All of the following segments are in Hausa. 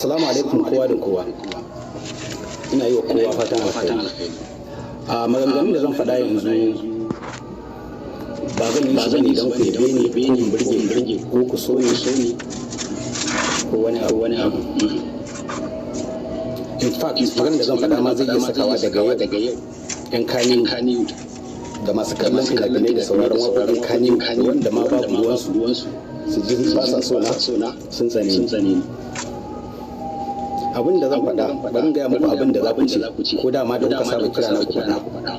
Assalamu alaikum kowa da kowa. Ina yi wa kowa fatan alkhairi. A maganganun da zan faɗa yanzu ba zan yi su bane don ku yabe ni ko in burge ko ku so ni ko wani abu. In fact, maganar da zan faɗa ma zai iya sakawa daga yau yan kani da masu kallon fina-finai da sauraron waƙoƙin kani wanda ma babu ruwansu su ji ba sa so na sun tsane ni. Abin da zan faɗa bari gaya muku abin da za ku ce ko dama da kuka saba kira na ku faɗa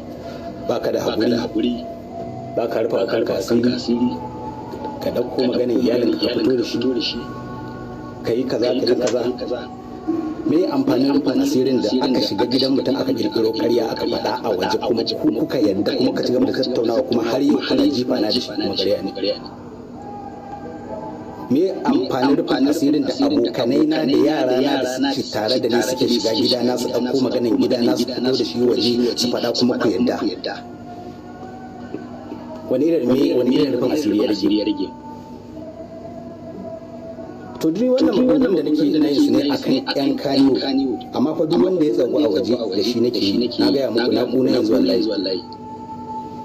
ba ka da haƙuri ba ka rufa kanka asiri ka ɗauko maganin iyalin ka fito da shi ka yi kaza me amfanin rufin asirin da aka shiga gidan mutum aka kirkiro ƙarya aka faɗa a waje kuma kuka yarda kuma ka ci gaba da tattaunawa kuma har yau kana jifa na da shi kuma ƙarya ne. Me amfanin rufin asirin da abokanai na da yara na da suke tare da ni suke shiga gida na su ɗauko maganin gida na su fito da shi waje su faɗa kuma ku yadda. Wani irin rufin asiri ya rage. To duk wannan maganganun da nake ina yin su ne akan ƴan kaniwo amma fa duk wanda ya tsago a waje da shi nake na gaya muku na ƙuna yanzu wallahi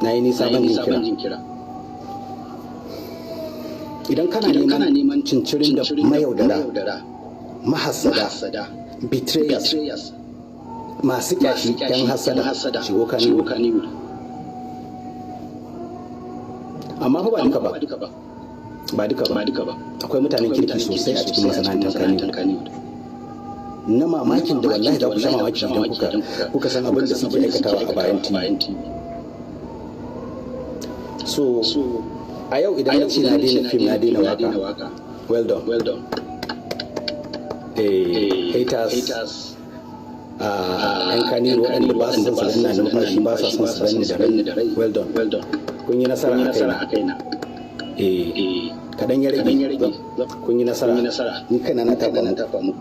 na yi nisa ban jin kira. Idan kana neman cincirin da mayaudara mahassada betrayers masu kyashi yan hasada shigo kaniwo amma fa ba duka ba akwai mutanen kirki sosai a cikin masana'antar kaniwo na mamakin da wallahi za ku sha mamaki idan kuka san abin da suke aikatawa a bayan TV. So a yau idan na ce na daina fim na daina waka well done haters yan kani waɗanda ba su son su danna numfashi ba sa son su danni da rai well done kun yi nasara a kaina kaɗan ya rage kun yi nasara ni kaina na tafa mu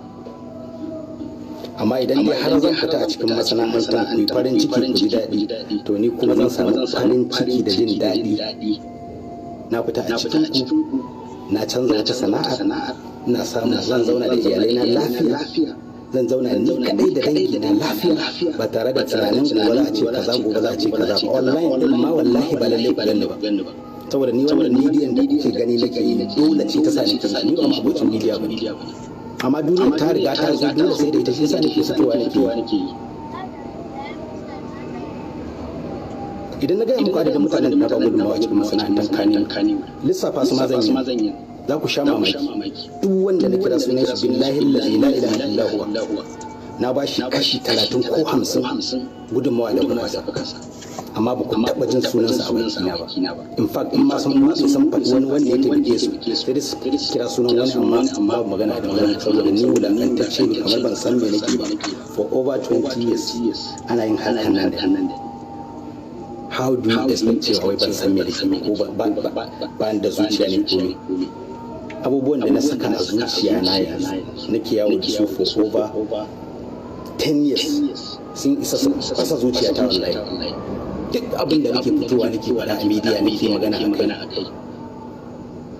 amma idan dai har zan fita a cikin masana'antar ku yi farin ciki ku ji daɗi to ni kuma zan samu farin ciki da jin daɗi. Na fita a cikin ku na canza wata sana'a na samu zan zauna da iyalai na lafiya zan zauna ni kadai da dangi na lafiya ba tare da tunanin gobe za a ce kaza ba online din ma wallahi ba lalle ba saboda ni wannan media da kuke gani nake yi dole ce ta sa ni ba abocin media ba amma duniya ta riga ta zo dole sai da ita shi yasa nake fitowa nake yi. Idan na gaya muku adadin mutanen da na ba gudunmawa cikin masana'antar kani lissafa su ma zan yi za ku sha mamaki duk wanda na kira sunan shi billahi allazi la ilaha illa huwa na ba shi kashi 30 ko 50 gudunmawa da kuma kasa amma ba ku taɓa jin sunansa a bakina ba. In fact in ma sun buɗe sun faɗi wani wanda ya taimake su sai dai su kira sunan wani amma ba magana da wani saboda ni wulakantacce ne kamar ban san me nake ba for over 20 years ana yin harkar nan da how do you expect cewa wai ban san me da ko ba da zuciya ne ko abubuwan da na saka a zuciya na yanzu nake yawo da su for over 10 years sun isa su fasa zuciya ta wallahi duk abin da nake fitowa nake faɗa a media nake magana a kai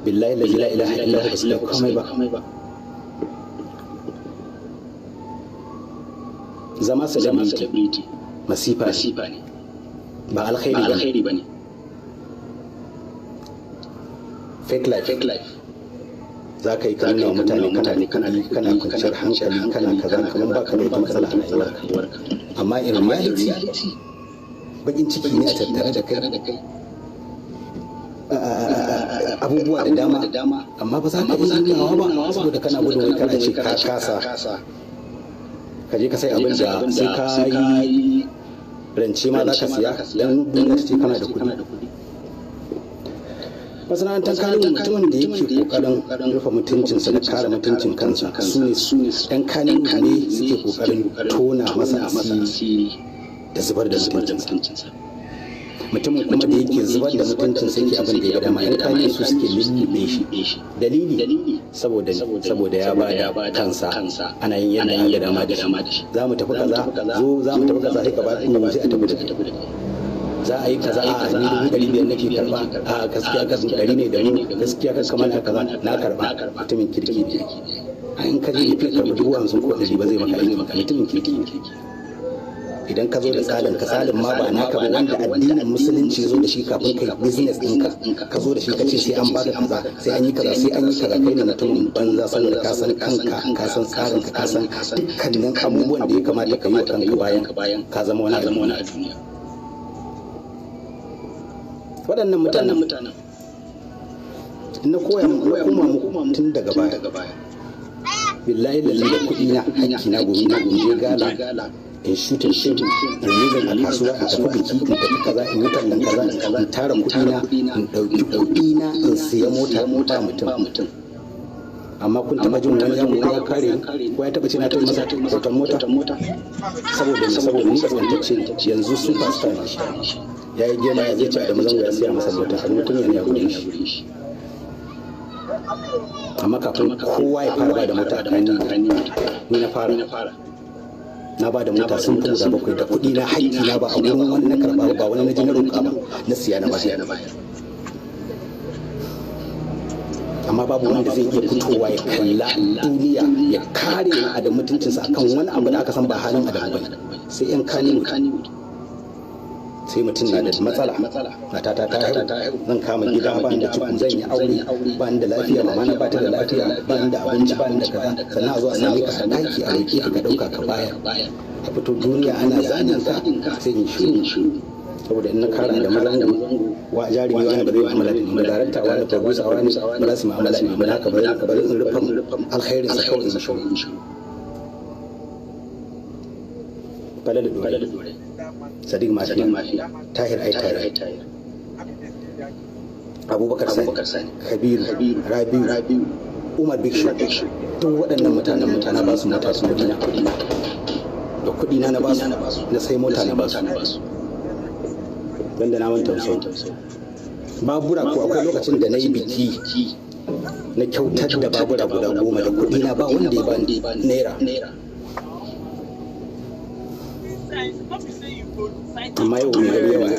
billahi la ilaha illa huwa basu komai ba zama celebrity masifa ne ba alkhairi bane fake life za ka yi kanuna mutane kana kwanciyar hankali kana kaza kamar ba ka da wata matsala a rayuwarka amma in reality bakin ciki ne a tattare da kai abubuwa da dama amma ba za ka iya nunawa ba saboda kana gudun wai kana ce ka kasa ka je ka sai abin da sai ka yi rance ma za ka siya don gwamnati ce kana da kuɗi. Masana'antar kaniwo mutumin da yake kokarin rufe mutuncinsa da kare mutuncin kansa su ne ɗan kaniwo ne suke kokarin tona masa asiri da zubar da mutuncinsa. Mutumin kuma da yake zubar da mutuncinsa yake abin da ya dama ɗan kaniwo su suke lullube shi dalili saboda ya ba kansa ana yin yadda an ga dama da shi za mu tafi kaza sai ka ba mu sai a tafi da za a yi kaza a ni 500 nake karba a gaskiya ka 100 ne da mu gaskiya ka kamar kaza na karba mutumin kirki ne in ka je fi karɓi 50,000 ko 100 ba zai maka aiki maka mutumin kirki. Idan ka zo da tsarin ma ba naka ba wanda addinin musulunci zo da shi kafin kai business ɗinka ka zo da shi ka ce sai an baka kaza sai an yi kaza sai an yi kaza kai ne mutumin banza saboda ka san kanka ka san tsarin ka san dukkanin abubuwan da ya kamata ka yi wa kanka bayan ka zama wani a duniya. Waɗannan mutanen na koma muku tun daga baya billahi lalli da kuɗi na hakki na gobe na in je gala in shutin in yi a kasuwa a tafi biki in tafi kaza in yi tallan kaza in tara kuɗi na in ɗauki kuɗi na in siya mota ba mutum. Amma kun taɓa jin wani ya mutu ya kare ko ya taɓa ce na taɓa masa hoton mota saboda ni kasantacce yanzu superstar ne shi ya yi gema ya zai ci da mazan ya siya masa mota har mutum ya gudun shi. Amma kafin kowa ya fara ba da mota a kani ni na fara na ba da mota sun fi guda 7 da kuɗi na haƙƙi na ba a wurin wani na karɓa ba wani na ji na roƙa ba na siya na bayar. Amma babu wanda zai iya fitowa ya kalla duniya ya kare na adam mutuncinsa akan wani abu da aka san ba halin adam bane sai yan kani sai mutum na da matsala matata ta haihu zan kama gida ba da cikin zan yi aure ba da lafiya mama na ba ta da lafiya ba da abinci ba da kaza sannan a zo a sami ka a daki a roƙe ka ɗauka ka bayar a fito duniya ana zanin ka sai in shiru saboda in na kara da mazango wa jarumi wani ba zai mu'amala da ni ba darakta wani producer wani ba za su mu'amala da ni ba haka bari in rufa alkhairin sa kawai in shiru. Falal Dore Sadiq Mafiya Tahir Aitare Abubakar Sani Kabiru Rabiu Umar Bikshu duk waɗannan mutane ba su mota su kuɗi da kuɗi na ba su na sai mota na ba su wanda na manta tausayi. Babura ko akwai lokacin da na yi biki na kyautar da babura guda 10 da kuɗi na ba wanda ya bani naira. Amma yau mai gari yawa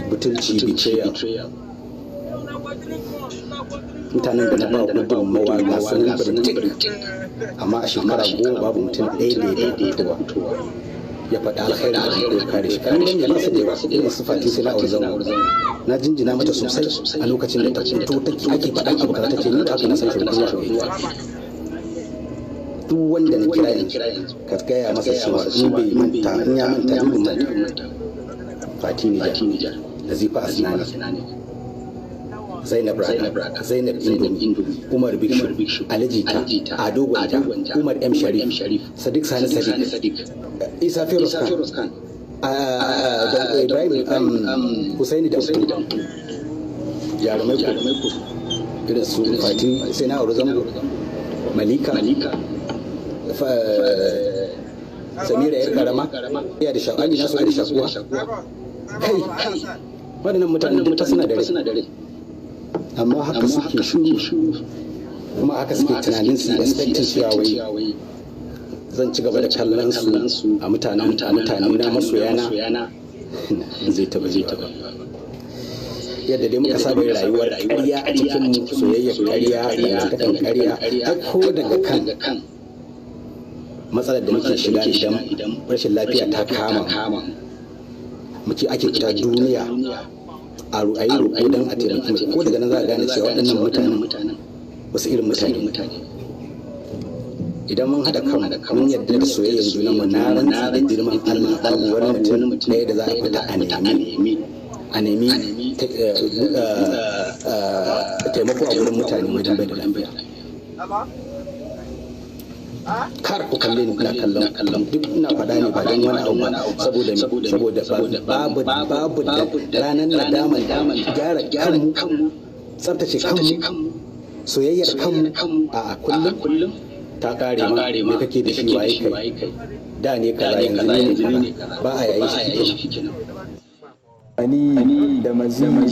butulci betrayal mutanen da na ba gudunmawa ga sanin birtik amma a shekara 10 babu mutum ɗaya da ya fitowa ya faɗi alkhairi da ya kare shi kan ne ba su da yawa irin su fati sai na arzan na jinjina mata sosai a lokacin da ta fito ake faɗan abu kaza take ni da aka na san shi kuma duk wanda na kira yanzu ka gaya masa cewa in bai manta in ya manta in bai manta Fati Nijar Nazifa Asnani Zainab Raga Zainab Indomi Umar Bikshu Alijita Ado Gwanja Umar M Sharif Sadiq Sani Sadiq Isa Feroz Khan Ibrahim Husaini Dampu jarumai ku irin su Fati sai na aure zango Malika Samira yar karama ya da shakani nasu da shakuwa kai waɗannan mutanen duk suna da rai amma haka suke shuru kuma haka suke tunanin su expecting cewa wai zan ci gaba da kallon su a mutane na masoyana zai taba yadda dai muka saba rayuwar ƙarya a cikin soyayyar ƙarya da takan ƙarya ko daga kan matsalar da muke shiga idan rashin lafiya ta kama muke ake fita duniya a yi roƙo don a taimaki ko daga nan za a gane cewa waɗannan mutanen wasu irin mutane idan mun haɗa kan mun yadda da soyayyar junanmu na rantsa da girman Allah babu wani mutum ɗaya da za a fita a nemi taimako a wurin mutane wajen bai da lafiya. Kar ku kalle ni ina kallon duk ina faɗa ne ba don wani abu saboda babu da ranar nadaman gyara kanmu tsaftace kanmu soyayyar kanmu a kullum ta kare ma me kake da shi waye kai da ne kaza yanzu ne ba a yayi shi kenan. Ani da mazini